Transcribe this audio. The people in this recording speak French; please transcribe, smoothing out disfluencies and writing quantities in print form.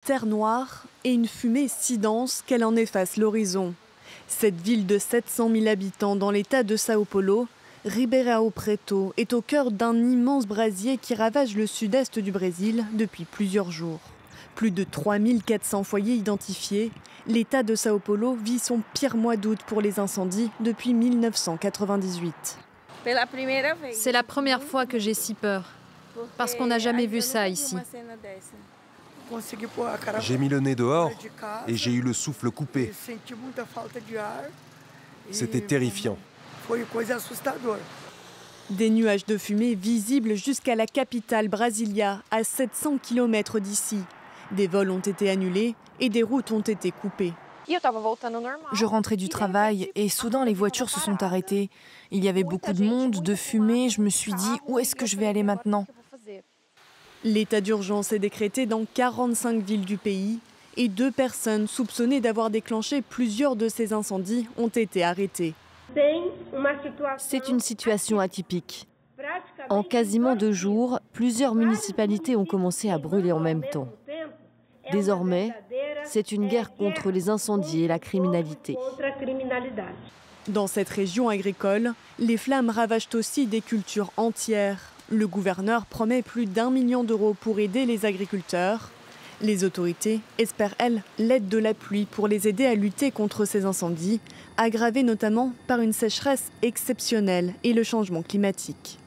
terre noire et une fumée si dense qu'elle en efface l'horizon. Cette ville de 700 000 habitants dans l'état de Sao Paulo, Ribeirão Preto est au cœur d'un immense brasier qui ravage le sud-est du Brésil depuis plusieurs jours. Plus de 3400 foyers identifiés, l'état de Sao Paulo vit son pire mois d'août pour les incendies depuis 1998. C'est la première fois que j'ai si peur, parce qu'on n'a jamais vu ça ici. J'ai mis le nez dehors et j'ai eu le souffle coupé. C'était terrifiant. Des nuages de fumée visibles jusqu'à la capitale Brasilia, à 700 km d'ici. Des vols ont été annulés et des routes ont été coupées. Je rentrais du travail et soudain les voitures se sont arrêtées. Il y avait beaucoup de monde, de fumée. Je me suis dit, où est-ce que je vais aller maintenant ? L'état d'urgence est décrété dans 45 villes du pays et 2 personnes soupçonnées d'avoir déclenché plusieurs de ces incendies ont été arrêtées. C'est une situation atypique. En quasiment 2 jours, plusieurs municipalités ont commencé à brûler en même temps. Désormais, c'est une guerre contre les incendies et la criminalité. Dans cette région agricole, les flammes ravagent aussi des cultures entières. Le gouverneur promet plus d'1 million d'euros pour aider les agriculteurs. Les autorités espèrent, elles, l'aide de la pluie pour les aider à lutter contre ces incendies, aggravés notamment par une sécheresse exceptionnelle et le changement climatique.